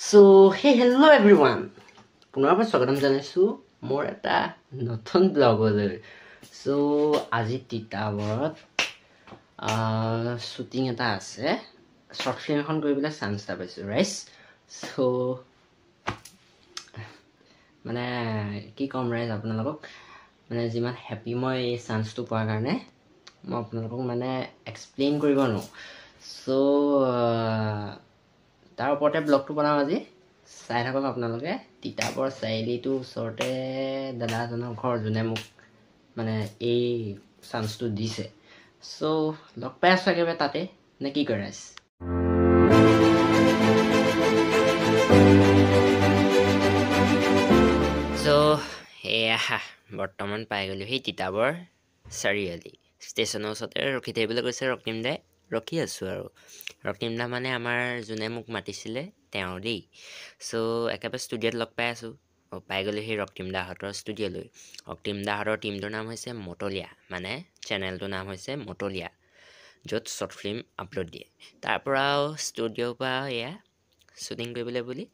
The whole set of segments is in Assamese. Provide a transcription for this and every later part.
So, hey, hello everyone. পুনৰবাৰ স্বাগতম জানাইছো মোৰ এটা নতুন ব্লগলৈ। So, আজি তিতাবৰত শ্বুটিং এটা আছে। শৰ্ট ফিল্ম এখন কৰিবলৈ চান্স এটা পাইছো, ৰাইট? So, মানে কি ক'ম ৰাইজ আপোনালোকক মানে যিমান হেপী মই এই চান্সটো পোৱাৰ কাৰণে মই আপোনালোকক মানে এক্সপ্লেইন কৰিব নোৱাৰো। So, তাৰ ওপৰতে ব্লগটো বনাম আজি। চাই থাকক আপোনালোকে। তিতাবৰ চাৰিআলিটোৰ ওচৰতে দাদা এজনৰ ঘৰ, যোনে মোক মানে এই চান্সটো দিছে। চ' লগ পাই আছো একেবাৰে তাতে, নে কি কৰে? চ' এয়া বৰ্তমান পাই গ'লো সেই তিতাবৰ চাৰিআলি ষ্টেচনৰ ওচৰতে ৰখি থাকিবলৈ কৈছে ৰক্তিম দাই। ৰখি আছোঁ আৰু ৰক্তিম দা মানে আমাৰ যোনে মোক মাতিছিলে তেওঁ দেই। চ' একেবাৰে ষ্টুডিঅ'ত লগ পাই আছোঁ। পাই গ'লোঁ সেই ৰক্তিম দাহঁতৰ ষ্টুডিঅ'লৈ। ৰক্তিম দাহঁতৰ টীমটোৰ নাম হৈছে মটলীয়া, মানে চেনেলটোৰ নাম হৈছে মটলীয়া, য'ত শ্বৰ্ট ফিল্ম আপলোড দিয়ে। তাৰপৰাও ষ্টুডিঅ'ৰ পৰা এয়া শ্বুটিং কৰিবলৈ বুলি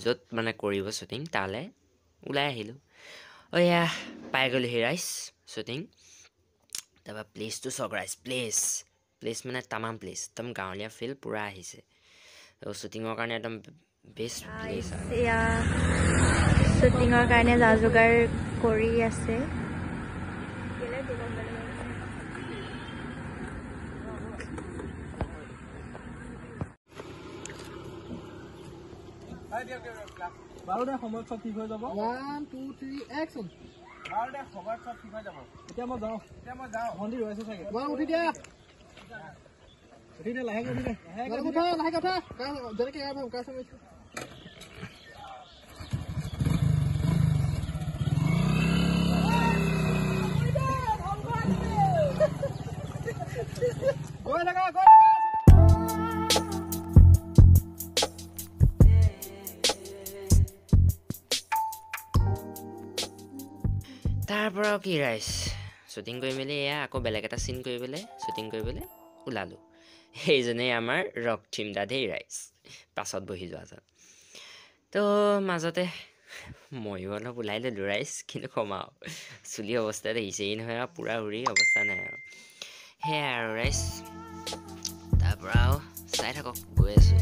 য'ত মানে কৰিব শ্বুটিং তালৈ ওলাই আহিলোঁ। এয়া পাই গ'লোঁ সেই ৰাইজ শ্বুটিং। তাৰপৰা প্লেচটো চাওক ৰাইজ, প্লেচ মানে তামাম প্লেচ, একদম গাঁৱলীয়া ফিল পূৰা আহিছে। শ্বুটিঙৰ কাৰণে একদম বেষ্ট প্লেচ। এয়া শ্বুটিঙৰ কাৰণে যা যোগাৰ কৰি আছে। বাৰুদে সময়ত চব ঠিক হৈ যাব। 1 2 3 এক্সন। বাৰুদে সময়ত চব ঠিক হৈ যাব। এতিয়া মই যাওঁ ভণ্টি ৰৈছে চাগে। তোমাক উঠি দিয়া, লাহেকে উঠি দে, লাহেকে উঠা যেনেকে এয়া কাজ কৰিছো। গৈ থাকা তাৰপৰাও কি ৰাইজ শ্বুটিং কৰি মেলি এয়া আকৌ বেলেগ এটা চিন কৰিবলৈ শ্বুটিং কৰিবলৈ ওলালোঁ। সেইজনেই আমাৰ ৰক্তিম দা দেই ৰাইজ, পাছত বহি যোৱাজন। তো মাজতে ময়ো অলপ ওলাই ল'লোঁ ৰাইজ, কিন্তু কম আৰু চুলি অৱস্থা দেখিছেই নহয় আৰু পূৰা উৰি অৱস্থা নাই আৰু সেয়াই আৰু ৰাইজ। তাৰপৰাও চাই থাকক, গৈ আছোঁ।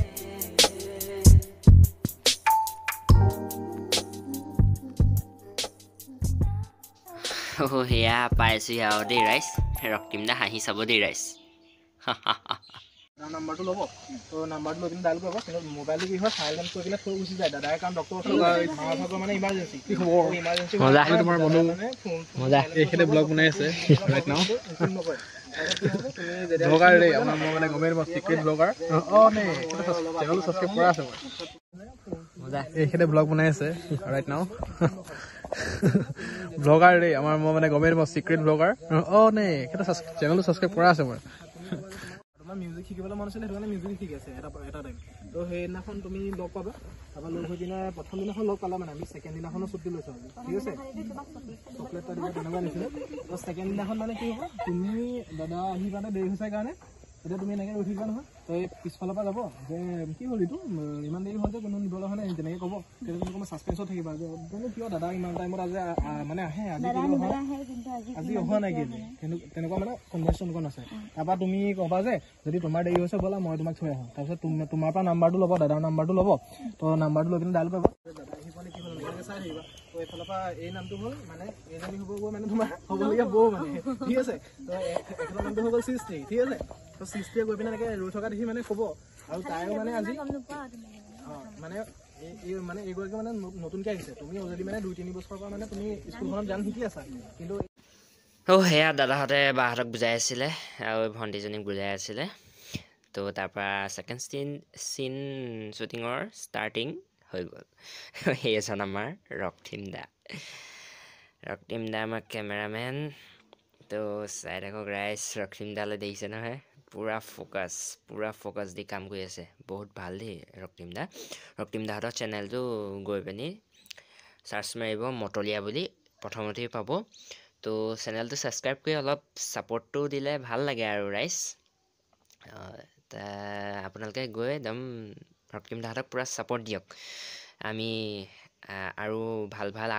সেয়া পাইছোঁ আৰু দেই ৰাইজ, ৰক্তিম দা হাঁহি চাব দেই ৰাইজ। নাম্বাৰটো ল'ব, তো নাম্বাৰটো লৈ কিনে ডাইল কৰিব। কিন্তু মোবাইলটো কি হয় চাইলেণ্ট কৰি কিনে থৈ গুচি যায় দাদাই, কাৰণ ডক্টৰ ওচৰত মানে ইমাৰ্জেঞ্চি। কি খবৰ? ইমাৰ্জেঞ্চি তোমাৰ বন্ধু মজা এইখেতে ব্লগ বনাই আছে ৰাইট নাও। ব্লগাৰ দেই আমাৰ, মই মানে গমেই নাপাওঁ চিক্ৰেট ব্লগাৰ। নে চেনেলটো ছাবস্ক্ৰাইব কৰা আছে মজা। এইখেতে ব্লগ বনাই আছে ৰাইট নাও। ব্লগাৰ দেই আমাৰ, মই মানে গমেই নাপাওঁ চিক্ৰেট ব্লগাৰ। নে চেনেলটো ছাবস্ক্ৰাইব কৰা আছে মই। তোমাৰ মিউজিক শিকিবলৈ মন আছিলে, সেইটো কাৰণে মিউজিক শিকি আছে এটা টাইম। তো সেইদিনাখন তুমি লগ পাবা। তাৰপৰা লগ হৈ কিনে প্ৰথম দিনাখন লগ পালা, মানে আমি ছেকেণ্ড দিনাখনো ছুটি লৈছোঁ আজি, ঠিক আছে। চকলেট এটা দিব তেনেকুৱা নিছিলে। তো ছেকেণ্ড দিনাখন মানে কি হ'ব, তুমি দাদা আহি পাওঁতে দেৰি হৈছে কাৰণে এতিয়া তুমি এনেকৈ ৰখি যোৱা নহয়, তো এই পিছফালৰ পৰা যাব যে কি হ'ল এইটো ইমান দেৰি হ'ল যে কোনো নিবলৈ হয় নাই, তেনেকৈ ক'ব। তেতিয়া তুমি অকণমান ছাছপেঞ্চত থাকিবা যে জানো কিয় দাদা ইমান টাইমত আজি মানে আহে, আজি অহা নাই কিন্তু তেনেকুৱা মানে কনভাৰ্চেশ্যন আছে। তাৰপৰা তুমি ক'বা যে যদি তোমাৰ দেৰি হৈছে ব'লা মই তোমাক থৈ আহোঁ। তাৰপিছত তোমাৰ পৰা নাম্বাৰটো ল'ব, দাদাৰ নাম্বাৰটো ল'ব। তো নাম্বাৰটো লৈ কিনে ডাইল কৰিব। দাদা আহি পোৱানে কি হ'ল এনেকৈ চাই থাকিবা। তো এইফালৰ পৰা এই নামটো হ'ল মানে এইজনী হ'বগৈ মানে তোমাৰ হ'বলগীয়া বৌ মানে, ঠিক আছে। তো এইফালৰ নামটো হৈ গ'ল সৃষ্টি, ঠিক আছে। তো সৃষ্টিয়ে গৈ পিনে এনেকৈ ৰৈ থকা দেখি মানে ক'ব, আৰু তাইও মানে আজি মানে মানে এইগৰাকী মানে নতুনকৈ আহিছে। তুমি অলৰেডি মানে 2-3 বছৰৰ পৰা মানে তুমি স্কুলখনত গান শিকি আছা, কিন্তু সেয়া দাদাহঁতে বাহঁতক বুজাই আছিলে আৰু ভণ্টিজনীক বুজাই আছিলে। তো তাৰপৰা ছেকেণ্ড চিন শ্বুটিঙৰ ষ্টাৰ্টিং হৈ গ'ল। সেই এজন আমাৰ ৰক্তিম দা আমাৰ কেমেৰামেন। তো চাই থাকক ৰাইজ, ৰক্তিম দালৈ দেখিছে নহয়, পূৰা ফ'কাছ দি কাম কৰি আছে। বহুত ভাল দেই ৰক্তিম দাহঁতৰ চেনেলটো গৈ পিনি চাৰ্চ মাৰিব মটলীয়া বুলি, প্ৰথমতেই পাব। তো চেনেলটো ছাবস্ক্ৰাইব কৰি অলপ ছাপোৰ্টটো দিলে ভাল লাগে আৰু ৰাইজ। আপোনালোকে গৈ একদম ৰক্তিম দাহঁতক পূৰা ছাপৰ্ট দিয়ক আমি আৰু ভাল ভাল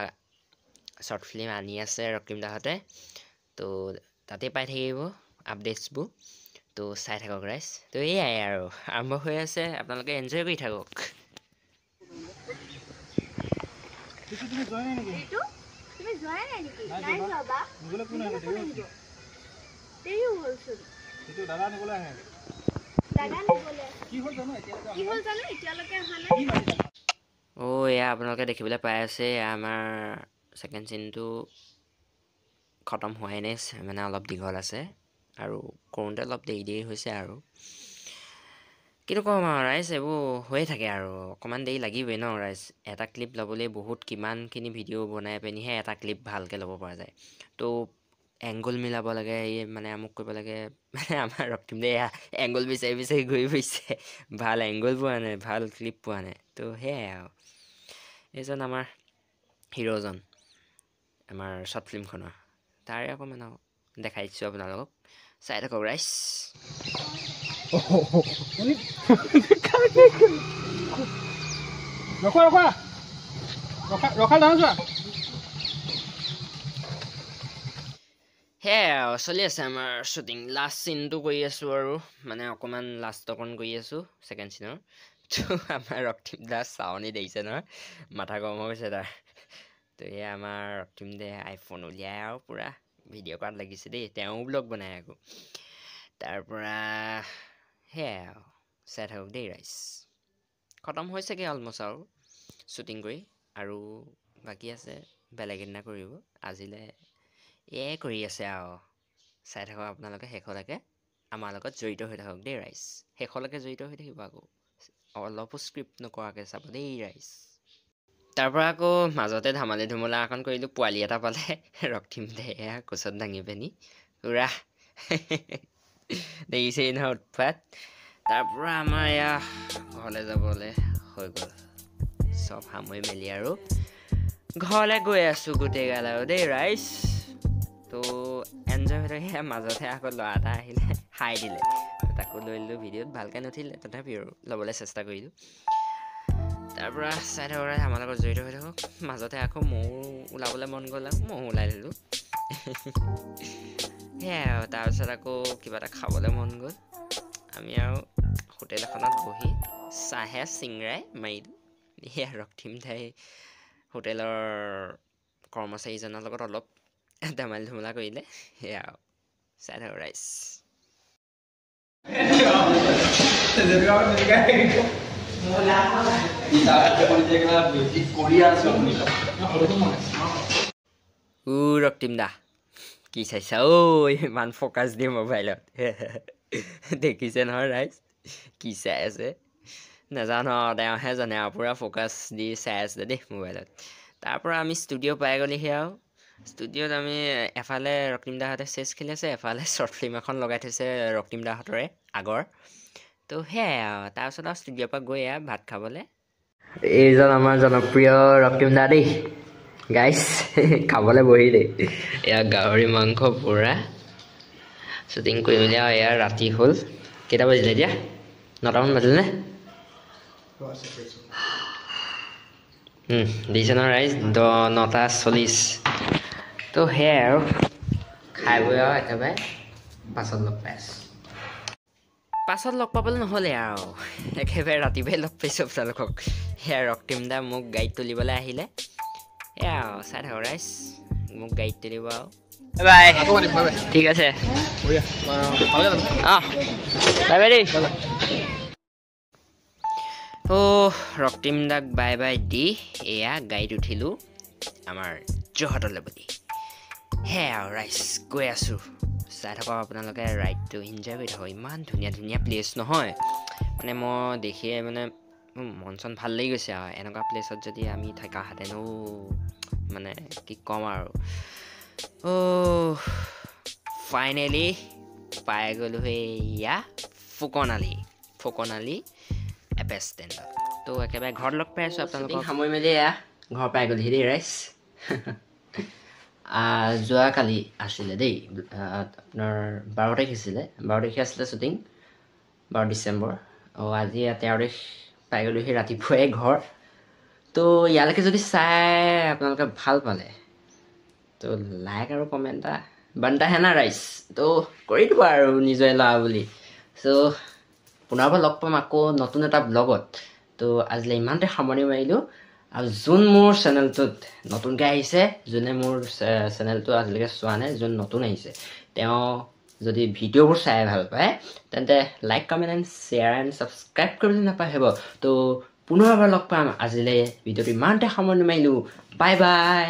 শ্বৰ্ট ফিল্ম আনি আছে ৰক্তিম দাহঁতে তো তাতে পাই থাকিব আপডেটছবোৰ তো চাই থাকক ৰাইজ তো এয়াই আৰু আৰম্ভ হৈ আছে আপোনালোকে এনজয় কৰি থাকক এয়া আপোনালোকে দেখিবলৈ পাই আছে আমাৰ ছেকেণ্ড চিনটো খতম হোৱাই নাই মানে অলপ দীঘল আছে আৰু কৰোঁতে অলপ দেৰি হৈছে আৰু কিন্তু ক'ম আৰু ৰাইজ এইবোৰ হৈয়ে থাকে আৰু অকণমান দেৰি লাগিবই ন ৰাইজ এটা ক্লিপ ল'বলৈ বহুত কিমানখিনি ভিডিঅ' বনাই পিনিহে এটা ক্লিপ ভালকৈ ল'ব পৰা যায় তো এংগুল মিলাব লাগে মানে আমুক কৰিব লাগে মানে আমাৰ ৰক্তিম দে এংগুল বিচাৰি বিচাৰি ঘূৰি ফুৰিছে ভাল এংগুল পোৱা নাই ভাল ক্লিপ পোৱা নাই তো সেয়াই আৰু এইজন আমাৰ হিৰ'জন আমাৰ শ্বৰ্ট ফিল্মখনৰ তাৰে অকণমান আৰু দেখাই দিছোঁ আপোনালোকক চাই থাকক ৰাইজ সেয়াই আৰু চলি আছে আমাৰ শ্বুটিং লাষ্ট চিনটো কৰি আছোঁ আৰু মানে অকণমান লাষ্ট অকণ কৰি আছোঁ ছেকেণ্ড চিনৰ তো আমাৰ ৰক্তিম দা চাৱনি দেখিছে নহয় মাথা গৰম হৈ গৈছে তাৰ তো এয়া আমাৰ ৰক্তিম দে আইফোন উলিয়াই আৰু পূৰা ভিডিঅ' কৰাত লাগিছে দেই তেওঁ ব্লগ বনাই আকৌ তাৰপৰা সেয়াই আৰু চাই থাকক দেই ৰাইজ খতম হৈছেগৈ অলমষ্ট আৰু শ্বুটিং কৰি আৰু বাকী আছে বেলেগ এদিনা কৰিব আজিলৈ এয়াই কৰি আছে আৰু চাই থাকক আপোনালোকে শেষলৈকে আমাৰ লগত জড়িত হৈ থাকক দেই ৰাইজ শেষলৈকে জড়িত হৈ থাকিব আকৌ অলপো স্ক্ৰিপ্ট নকৰাকৈ চাব দেই ৰাইজ তাৰপৰা আকৌ মাজতে ধেমালি ধুমলা এখন কৰিলোঁ পোৱালি এটা পালে ৰক্তিম দে এয়া কোচত দাঙি পিনি পূৰা দেখিছেই নহয় উৎপাত তাৰপৰা আমাৰ এয়া ঘৰলৈ যাবলৈ হৈ গ'ল চব সামৰি মেলি আৰু ঘৰলৈ গৈ আছোঁ গোটেইগাল আৰু দেই ৰাইজ তো এনজয় হৈ থাকে মাজতে আকৌ ল'ৰা এটা আহিলে হাই দিলে তাকো লৈ ল'লোঁ ভিডিঅ'ত ভালকৈ নুঠিলে তথাপিও আৰু ল'বলৈ চেষ্টা কৰিলোঁ তাৰপৰা চাই থাকক আমাৰ লগত জড়িত হৈ থাকক মাজতে আকৌ ময়ো ওলাবলৈ মন গ'ল আৰু ময়ো ওলাই দিলোঁ সেয়াই আৰু তাৰপিছত আকৌ কিবা এটা খাবলৈ মন গ'ল আমি আৰু হোটেল এখনত বহি চাহে চিংৰাই মাৰিলোঁ সেয়া ৰক্তিম দাই হোটেলৰ কৰ্মচাৰীজনৰ লগত অলপ ধেমালি ধুমলা কৰিলে সেয়া আৰু চাই থাকক ৰাইজ ৰক্তিম দা কি চাইছা ইমান ফ'কাছ দিয়ে মোবাইলত দেখিছে নহয় ৰাইজ কি চাই আছে নাজানো আৰু তেওঁহে জানে আৰু পূৰা ফ'কাছ দি চাই আছে দেই মোবাইলত তাৰপৰা আমি ষ্টুডিঅ' পাই গ'লিহি আৰু ষ্টুডিঅ'ত আমি এফালে ৰক্তিম দাহঁতে চেছ খেলি আছে এফালে শ্বৰ্ট ফিল্ম এখন লগাই থৈছে ৰক্তিম দাহঁতৰে আগৰ তো সেয়াই আৰু তাৰপিছত আৰু ষ্টুডিঅ'ৰ পৰা গৈ ভাত খাবলৈ এইজন আমাৰ জনপ্ৰিয় ৰক্তিম দা দেই গাইছ খাবলৈ বহিলেই এয়া গাহৰি মাংস পূৰা শ্বুটিং কৰি মেলি আৰু এয়া ৰাতি হ'ল কেইটা বাজিলে এতিয়া 9টামান বাজিলেনে দিছে ন ৰাইজ 9:40 তো সেয়াই আৰু খাই বৈ আৰু একেবাৰে পাছত লগ পাই আছোঁ পাছত লগ পাবলৈ নহ'লে আৰু একেবাৰে ৰাতিপুৱাই লগ পাইছোঁ আপোনালোকক সেয়া ৰক্তিম দা মোক গাড়ীত তুলিবলৈ আহিলে এয়া আৰু চাই থাকক ৰাইজ মোক গাড়ীত তুলিব আৰু বাই ঠিক আছে অঁ বাই বাই দেই ৰক্তিম দাক বাই বাই দি এয়া গাড়ীত উঠিলোঁ আমাৰ যোৰহাটলৈ বুলি সেয়া আৰু ৰাইজ গৈ আছোঁ চাই থাকক আপোনালোকে ৰাইডটো এনজয় কৰি থাকক ইমান ধুনীয়া ধুনীয়া প্লেচ নহয় মানে মই দেখিয়ে মানে মন চন ভাল লাগি গৈছে আৰু এনেকুৱা প্লেচত যদি আমি থকাহেঁতেনো মানে কি ক'ম আৰু ফাইনেলি পাই গ'লোঁ সেয়া ফুকনালি এপেচ ষ্টেণ্ডত তো একেবাৰে ঘৰত লগ পাই আছোঁ আপোনালোকক সামৰি মেলি এয়া ঘৰ পাই গ'লহি দেই ৰাইজ যোৱাকালি আছিলে দেই আপোনাৰ 12 তাৰিখ আছিলে 12 তাৰিখে আছিলে শ্বুটিং 12 ডিচেম্বৰ আজি 13 তাৰিখ পাই গ'লোহি ৰাতিপুৱাই ঘৰ তো ইয়ালৈকে যদি চাই আপোনালোকে ভাল পালে তো লাইক আৰু কমেণ্ট এটা বানটা হেনা ৰাইজ তো কৰি দিব আৰু নিজে লোৱা বুলি চ' পুনৰবাৰ লগ পাম আকৌ নতুন এটা ব্লগত তো আজিলৈ ইমানতে সামৰণি মাৰিলোঁ আৰু যোন মোৰ চেনেলটোত নতুনকৈ আহিছে যোনে মোৰ চেনেলটো আজিলৈকে চোৱা নাই যোন নতুন আহিছে তেওঁ যদি ভিডিঅ'বোৰ চাই ভাল পায় তেন্তে like comment and share and subscribe কৰিবলৈ নাপাহৰিব তো পুনৰবাৰ লগ পাম আজিলৈ ভিডিঅ'টো ইমানতে সামৰণি মাৰিলোঁ বাই বাই